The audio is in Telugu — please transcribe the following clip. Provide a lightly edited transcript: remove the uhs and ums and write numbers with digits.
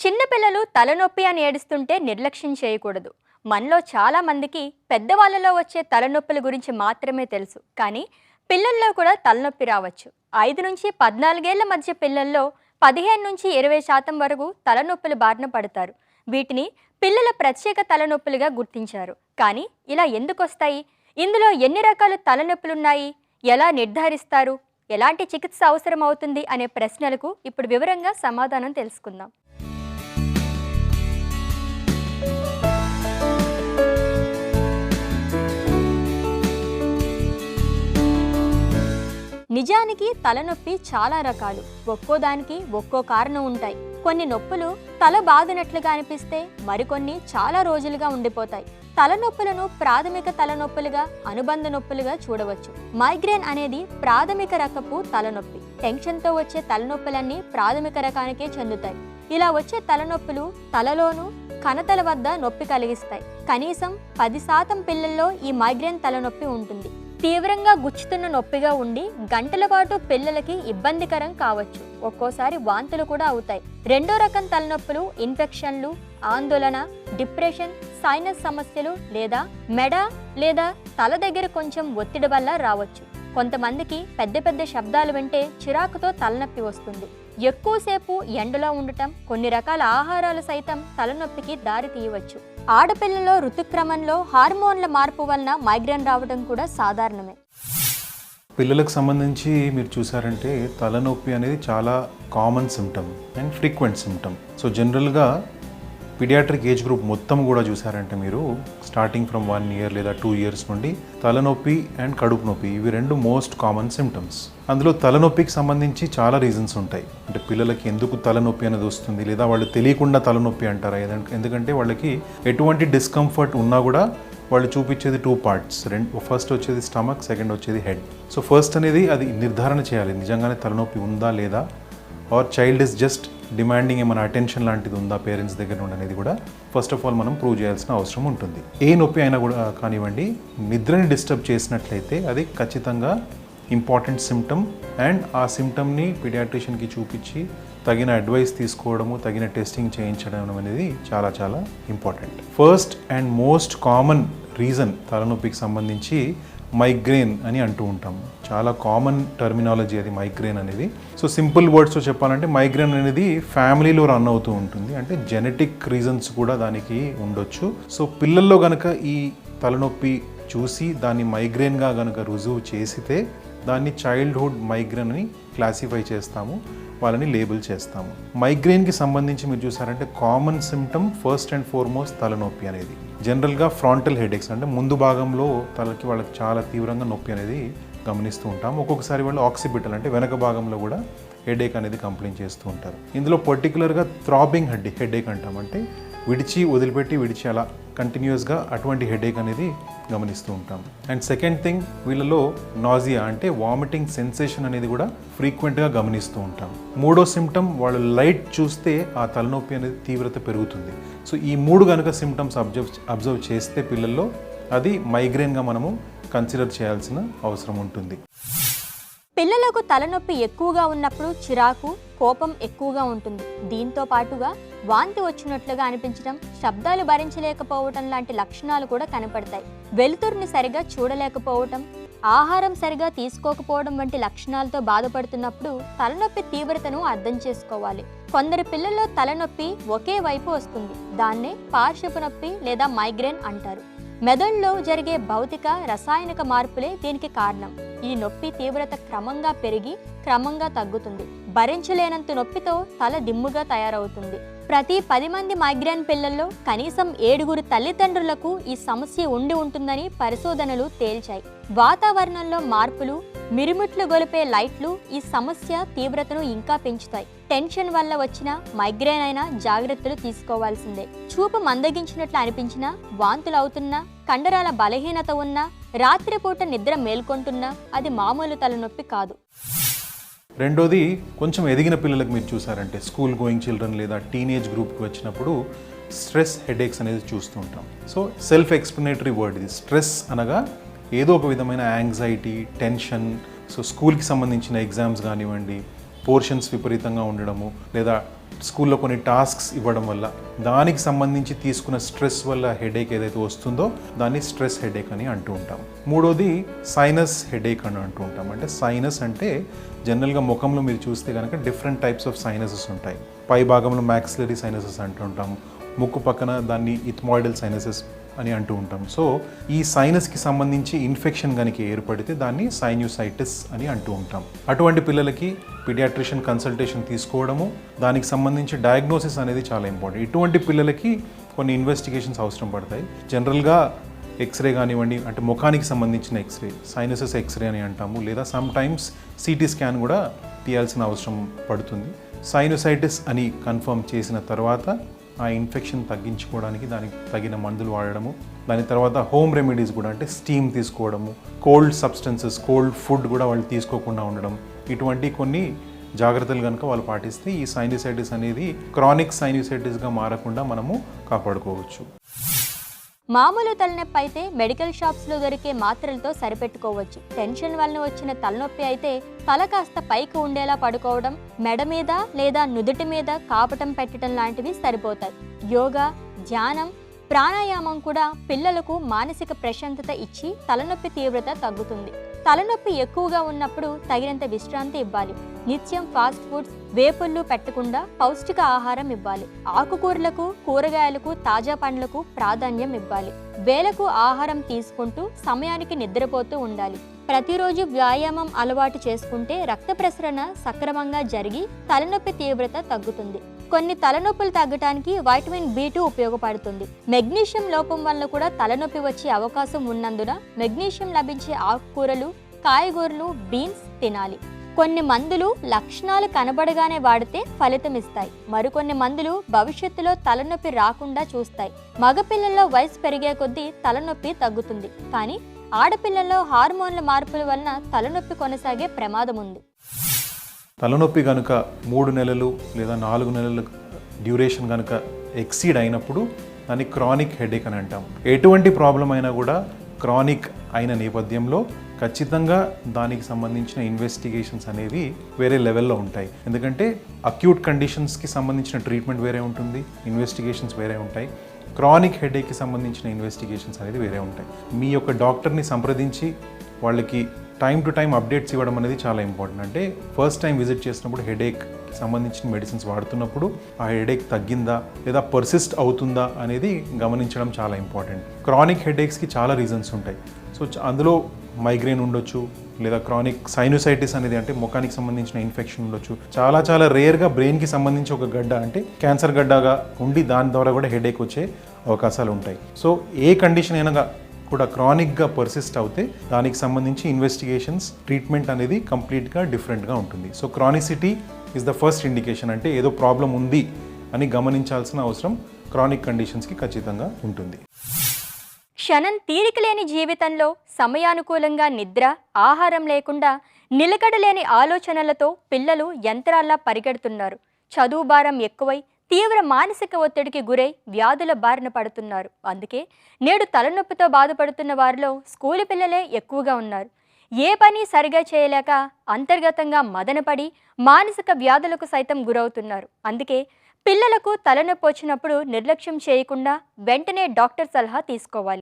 చిన్నపిల్లలు తలనొప్పి అని ఏడుస్తుంటే నిర్లక్ష్యం చేయకూడదు. మనలో చాలా మందికి పెద్దవాళ్ళలో వచ్చే తలనొప్పుల గురించి మాత్రమే తెలుసు. కానీ పిల్లల్లో కూడా తలనొప్పి రావచ్చు. 5 నుంచి 14 ఏళ్ల మధ్య పిల్లల్లో 15 నుంచి 20% వరకు తలనొప్పుల బారిన పడతారు. వీటిని పిల్లల ప్రత్యేక తలనొప్పులుగా గుర్తించారు. కానీ ఇలా ఎందుకు వస్తాయి? ఇందులో ఎన్ని రకాల తలనొప్పులున్నాయి? ఎలా నిర్ధారిస్తారు? ఎలాంటి చికిత్స అవసరం అవుతుంది అనే ప్రశ్నలకు ఇప్పుడు వివరంగా సమాధానం తెలుసుకుందాం. నిజానికి తలనొప్పి చాలా రకాలు. ఒక్కో దానికి ఒక్కో కారణం ఉంటాయి. కొన్ని నొప్పులు తల బాదినట్లుగా అనిపిస్తే మరికొన్ని చాలా రోజులుగా ఉండిపోతాయి. తలనొప్పులను ప్రాథమిక తలనొప్పులుగా, అనుబంధ నొప్పులుగా చూడవచ్చు. మైగ్రేన్ అనేది ప్రాథమిక రకపు తలనొప్పి. టెన్షన్తో వచ్చే తలనొప్పులన్నీ ప్రాథమిక రకానికే చెందుతాయి. ఇలా వచ్చే తలనొప్పులు తలలోనూ కణతల వద్ద నొప్పి కలిగిస్తాయి. కనీసం 10% పిల్లల్లో ఈ మైగ్రేన్ తలనొప్పి ఉంటుంది. తీవ్రంగా గుచ్చుతున్న నొప్పిగా ఉండి గంటల పాటు పిల్లలకి ఇబ్బందికరం కావచ్చు. ఒక్కోసారి వాంతులు కూడా అవుతాయి. రెండో రకం తలనొప్పులు ఇన్ఫెక్షన్లు, ఆందోళన, డిప్రెషన్, సైనస్ సమస్యలు లేదా మెడ లేదా తల దగ్గర కొంచెం ఒత్తిడి వల్ల రావచ్చు. కొంతమందికి పెద్ద పెద్ద శబ్దాలు వింటే చిరాకుతో తలనొప్పి వస్తుంది. ఎక్కువసేపు ఎండలో ఉండటం, కొన్ని రకాల ఆహారాలు సైతం తలనొప్పికి దారి తీయవచ్చు. ఆడపిల్లలో ఋతుక్రమంలో హార్మోన్ల మార్పు వలన మైగ్రేన్ రావడం కూడా సాధారణమే. పిల్లలకు సంబంధించి మీరు చూసారంటే తలనొప్పి అనేది చాలా common symptom and frequent symptom. So జనరల్గా పీడియాట్రిక్ ఏజ్ గ్రూప్ మొత్తం కూడా చూసారంటే మీరు స్టార్టింగ్ ఫ్రమ్ 1 ఇయర్ లేదా 2 ఇయర్స్ నుండి తలనొప్పి అండ్ కడుపు నొప్పి ఇవి రెండు మోస్ట్ కామన్ సిమ్టమ్స్. అందులో తలనొప్పికి సంబంధించి చాలా రీజన్స్ ఉంటాయి. అంటే పిల్లలకి ఎందుకు తలనొప్పి అనేది వస్తుంది, లేదా వాళ్ళు తెలియకుండా తలనొప్పి అంటారా? ఎందుకంటే వాళ్ళకి ఎటువంటి డిస్కంఫర్ట్ ఉన్నా కూడా వాళ్ళు చూపించేది 2 parts. ఫస్ట్ వచ్చేది స్టమక్, సెకండ్ వచ్చేది హెడ్. సో ఫస్ట్ అనేది అది నిర్ధారణ చేయాలి, నిజంగానే తలనొప్పి ఉందా లేదా, or child is just demanding ఏమైనా అటెన్షన్ లాంటిది ఉందా పేరెంట్స్ దగ్గర నుండి అనేది కూడా ఫస్ట్ ఆఫ్ ఆల్ మనం ప్రూవ్ చేయాల్సిన అవసరం ఉంటుంది. ఏ నొప్పి అయినా కూడా కానివ్వండి, నిద్రని డిస్టర్బ్ చేసినట్లయితే అది ఖచ్చితంగా ఇంపార్టెంట్ సిమ్టమ్. అండ్ ఆ సిమ్టమ్ని పీడియాట్రిషియన్కి చూపించి తగిన అడ్వైస్ తీసుకోవడము, తగిన టెస్టింగ్ చేయించడం అనేది చాలా చాలా important. First and most common reason తలనొప్పికి సంబంధించి మైగ్రేన్ అని అంటూ ఉంటాము. చాలా కామన్ టర్మినాలజీ అది మైగ్రేన్ అనేది. సో సింపుల్ వర్డ్స్తో చెప్పాలంటే మైగ్రేన్ అనేది ఫ్యామిలీలో రన్ అవుతూ ఉంటుంది. అంటే జెనెటిక్ రీజన్స్ కూడా దానికి ఉండొచ్చు. సో పిల్లల్లో కనుక ఈ తలనొప్పి చూసి దాన్ని మైగ్రేన్గా కనుక రుజువు చేసితే దాన్ని చైల్డ్హుడ్ మైగ్రేన్ అని క్లాసిఫై చేస్తాము, వాళ్ళని లేబుల్ చేస్తాము. మైగ్రేన్కి సంబంధించి మీరు చూసారంటే common symptom first and foremost తలనొప్పి అనేది. జనరల్గా ఫ్రాంటల్ హెడేక్స్ అంటే ముందు భాగంలో తలకి వాళ్ళకి చాలా తీవ్రంగా నొప్పి అనేది గమనిస్తూ ఉంటాం. ఒక్కొక్కసారి వాళ్ళు ఆక్సిపిటల్ అంటే వెనక భాగంలో కూడా హెడేక్ అనేది కంప్లైంట్ చేస్తూ ఉంటారు. ఇందులో పర్టికులర్గా థ్రాబింగ్ హెడేక్ అంటాం. అంటే విడిచి వదిలిపెట్టి విడిచి అలా కంటిన్యూస్గా అటువంటి హెడేక్ అనేది గమనిస్తూ ఉంటాం. అండ్ సెకండ్ థింగ్, వీళ్ళలో నాజియా అంటే వామిటింగ్ సెన్సేషన్ అనేది కూడా ఫ్రీక్వెంట్గా గమనిస్తూ ఉంటాం. మూడో సిమ్టమ్, వాళ్ళు లైట్ చూస్తే ఆ తలనొప్పి అనేది తీవ్రత పెరుగుతుంది. సో ఈ 3 కనుక సిమ్టమ్స్ అబ్జర్వ్ చేస్తే పిల్లల్లో అది మైగ్రేన్గా మనము కన్సిడర్ చేయాల్సిన అవసరం ఉంటుంది. పిల్లలకు తలనొప్పి ఎక్కువగా ఉన్నప్పుడు చిరాకు, కోపం ఎక్కువగా ఉంటుంది. దీంతో పాటుగా వాంతి వచ్చినట్లుగా అనిపించడం, శబ్దాలు భరించలేకపోవటం లాంటి లక్షణాలు కూడా కనపడతాయి. వెలుతురుని సరిగా చూడలేకపోవటం, ఆహారం సరిగా తీసుకోకపోవడం వంటి లక్షణాలతో బాధపడుతున్నప్పుడు తలనొప్పి తీవ్రతను అర్థం చేసుకోవాలి. కొందరు పిల్లల్లో తలనొప్పి ఒకే వైపు వస్తుంది. దాన్నే పార్శ్వపు నొప్పి లేదా మైగ్రేన్ అంటారు. మెదడులో జరిగే భౌతిక, రసాయనిక మార్పులే దీనికి కారణం. ఈ నొప్పి తీవ్రత క్రమంగా పెరిగి క్రమంగా తగ్గుతుంది. భరించలేనంత నొప్పితో తల దిమ్ముగా తయారవుతుంది. ప్రతి 10 మంది మైగ్రేన్ పిల్లల్లో కనీసం 7 తల్లిదండ్రులకు ఈ సమస్య ఉంటుందని పరిశోధనలు తేల్చాయి. వాతావరణంలో మార్పులు, మిరుమిట్లు గొలిపే లైట్లు ఈ సమస్య తీవ్రతను ఇంకా పెంచుతాయి. టెన్షన్ వల్ల వచ్చిన మైగ్రేన్ అయినా జాగ్రత్తలు తీసుకోవాల్సిందే. చూపు మందగించినట్లు అనిపించినా, వాంతులు అవుతున్నా, కండరాల బలహీనత ఉన్నా, రాత్రిపూట నిద్ర మేల్కొంటున్నా అది మామూలు తలనొప్పి కాదు. రెండోది, కొంచెం ఎదిగిన పిల్లలకు మీరు చూసారంటే స్కూల్ గోయింగ్ చిల్డ్రన్ లేదా టీనేజ్ గ్రూప్కి వచ్చినప్పుడు స్ట్రెస్ హెడేక్స్ అనేది చూస్తూ ఉంటాం. సో సెల్ఫ్ ఎక్స్ప్లెనేటరీ వర్డ్ ఇది. స్ట్రెస్ అనగా ఏదో ఒక విధమైన యాంగ్జైటీ, టెన్షన్. సో స్కూల్కి సంబంధించిన ఎగ్జామ్స్ కానివ్వండి, పోర్షన్స్ విపరీతంగా ఉండడము, లేదా స్కూల్లో కొన్ని టాస్క్స్ ఇవ్వడం వల్ల దానికి సంబంధించి తీసుకున్న స్ట్రెస్ వల్ల హెడేక్ ఏదైతే వస్తుందో దాన్ని స్ట్రెస్ హెడేక్ అని అంటూ ఉంటాం. మూడోది సైనస్ హెడేక్ అని అంటూ ఉంటాం. అంటే సైనస్ అంటే జనరల్గా ముఖంలో మీరు చూస్తే కనుక డిఫరెంట్ టైప్స్ ఆఫ్ సైనసెస్ ఉంటాయి. పై భాగంలో మ్యాక్సిలరీ సైనసెస్ అంటూ ఉంటాం, ముక్కు పక్కన దాన్ని ఇథ్మాయిడల్ సైనసెస్ అని అంటూ ఉంటాం. సో ఈ సైనస్కి సంబంధించి ఇన్ఫెక్షన్ కనుక ఏర్పడితే దాన్ని సైన్యూసైటిస్ అని అంటూ ఉంటాం. అటువంటి పిల్లలకి పీడియాట్రిషియన్ కన్సల్టేషన్ తీసుకోవడము, దానికి సంబంధించి డయాగ్నోసిస్ అనేది చాలా ఇంపార్టెంట్. ఇటువంటి పిల్లలకి కొన్ని ఇన్వెస్టిగేషన్స్ అవసరం పడతాయి. జనరల్గా ఎక్స్రే కానివ్వండి, అంటే ముఖానికి సంబంధించిన ఎక్స్రే, సైనసెస్ ఎక్స్రే అని అంటాము, లేదా సమ్ టైమ్స్ సిటీ స్కాన్ కూడా తీయాల్సిన అవసరం పడుతుంది. సైనోసైటిస్ అని కన్ఫర్మ్ చేసిన తర్వాత ఆ ఇన్ఫెక్షన్ తగ్గించుకోవడానికి దానికి తగిన మందులు వాడడము, దాని తర్వాత హోమ్ రెమెడీస్ కూడా, అంటే స్టీమ్ తీసుకోవడము, కోల్డ్ సబ్స్టెన్సెస్, కోల్డ్ ఫుడ్ కూడా వాళ్ళు తీసుకోకుండా ఉండడం, ఇటువంటి కొన్ని జాగ్రత్తలు కనుక వాళ్ళు పాటిస్తే ఈ సైనోసైటిస్ అనేది క్రానిక్ సైనోసైటిస్గా మారకుండా మనము కాపాడుకోవచ్చు. మామూలు తలనొప్పి అయితే మెడికల్ షాప్స్లో దొరికే మాత్రలతో సరిపెట్టుకోవచ్చు. టెన్షన్ వలన వచ్చిన తలనొప్పి అయితే తల కాస్త పైకి ఉండేలా పడుకోవడం, మెడ మీద లేదా నుదుటి మీద కాపటం పెట్టడం లాంటివి సరిపోతాయి. యోగా, ధ్యానం, ప్రాణాయామం కూడా పిల్లలకు మానసిక ప్రశాంతత ఇచ్చి తలనొప్పి తీవ్రత తగ్గుతుంది. తలనొప్పి ఎక్కువగా ఉన్నప్పుడు తగినంత విశ్రాంతి ఇవ్వాలి. నిత్యం ఫాస్ట్ ఫుడ్స్, వేపుళ్ళు పెట్టకుండా పౌష్టిక ఆహారం ఇవ్వాలి. ఆకుకూరలకు, కూరగాయలకు, తాజా పండ్లకు ప్రాధాన్యం ఇవ్వాలి. వేళకు ఆహారం తీసుకుంటూ సమయానికి నిద్రపోతూ ఉండాలి. ప్రతిరోజు వ్యాయామం అలవాటు చేసుకుంటే రక్త ప్రసరణ సక్రమంగా జరిగి తలనొప్పి తీవ్రత తగ్గుతుంది. కొన్ని తలనొప్పులు తగ్గడానికి వైటమిన్ B2 ఉపయోగపడుతుంది. మెగ్నీషియం లోపం వల్ల కూడా తలనొప్పి వచ్చే అవకాశం ఉన్నందున మెగ్నీషియం లభించే ఆకుకూరలు, కాయగూరలు, బీన్స్ తినాలి. కొన్ని మందులు లక్షణాలు కనబడగానే వాడితే ఫలితం ఇస్తాయి. మరికొన్ని మందులు భవిష్యత్తులో తలనొప్పి రాకుండా చూస్తాయి. మగపిల్లల్లో వయసు పెరిగే కొద్దీ తలనొప్పి తగ్గుతుంది, కానీ ఆడపిల్లల్లో హార్మోన్ల మార్పుల వలన తలనొప్పి కొనసాగే ప్రమాదం ఉంది. తలనొప్పి కనుక 3 నెలలు లేదా 4 నెలల డ్యూరేషన్ కనుక ఎక్సీడ్ అయినప్పుడు దాన్ని క్రానిక్ హెడేక్ అని అంటాం. ఎటువంటి ప్రాబ్లం అయినా కూడా క్రానిక్ అయిన నేపథ్యంలో ఖచ్చితంగా దానికి సంబంధించిన ఇన్వెస్టిగేషన్స్ అనేవి వేరే లెవెల్లో ఉంటాయి. ఎందుకంటే అక్యూట్ కండిషన్స్కి సంబంధించిన ట్రీట్మెంట్ వేరే ఉంటుంది, ఇన్వెస్టిగేషన్స్ వేరే ఉంటాయి. క్రానిక్ హెడేక్కి సంబంధించిన ఇన్వెస్టిగేషన్స్ అనేది వేరే ఉంటాయి. మీ యొక్క డాక్టర్ని సంప్రదించి వాళ్ళకి టైం టు టైం అప్డేట్స్ ఇవ్వడం అనేది చాలా ఇంపార్టెంట్. అంటే ఫస్ట్ టైం విజిట్ చేసినప్పుడు హెడేక్కి సంబంధించిన మెడిసిన్స్ వాడుతున్నప్పుడు ఆ హెడేక్ తగ్గిందా లేదా పర్సిస్ట్ అవుతుందా అనేది గమనించడం చాలా ఇంపార్టెంట్. క్రానిక్ హెడేక్స్కి చాలా రీజన్స్ ఉంటాయి. సో అందులో మైగ్రేన్ ఉండొచ్చు, లేదా క్రానిక్ సైనోసైటిస్ అనేది అంటే ముఖానికి సంబంధించిన ఇన్ఫెక్షన్ ఉండొచ్చు. చాలా రేర్గా బ్రెయిన్కి సంబంధించి ఒక గడ్డ, అంటే క్యాన్సర్ గడ్డగా ఉండి దాని ద్వారా కూడా హెడేక్ వచ్చే అవకాశాలు ఉంటాయి. సో ఏ కండిషన్ అయినా కూడా క్రానిక్గా పర్సిస్ట్ అవుతే దానికి సంబంధించి ఇన్వెస్టిగేషన్స్, ట్రీట్మెంట్ అనేది కంప్లీట్గా డిఫరెంట్గా ఉంటుంది. So chronicity is the first indication. అంటే ఏదో ప్రాబ్లం ఉంది అని గమనించాల్సిన అవసరం క్రానిక్ కండిషన్స్కి ఖచ్చితంగా ఉంటుంది. క్షణం తీరిక లేని జీవితంలో సమయానుకూలంగా నిద్ర, ఆహారం లేకుండా నిలకడలేని ఆలోచనలతో పిల్లలు యంత్రాల్లా పరిగెడుతున్నారు. చదువు భారం ఎక్కువై తీవ్ర మానసిక ఒత్తిడికి గురై వ్యాధుల బారిన పడుతున్నారు. అందుకే నేడు తలనొప్పితో బాధపడుతున్న వారిలో స్కూలు పిల్లలే ఎక్కువగా ఉన్నారు. ఏ పని సరిగా చేయలేక అంతర్గతంగా మదనపడి మానసిక వ్యాధులకు సైతం గురవుతున్నారు. అందుకే పిల్లలకు తలనొప్పి వచ్చినప్పుడు నిర్లక్ష్యం చేయకుండా వెంటనే డాక్టర్ సలహా తీసుకోవాలి.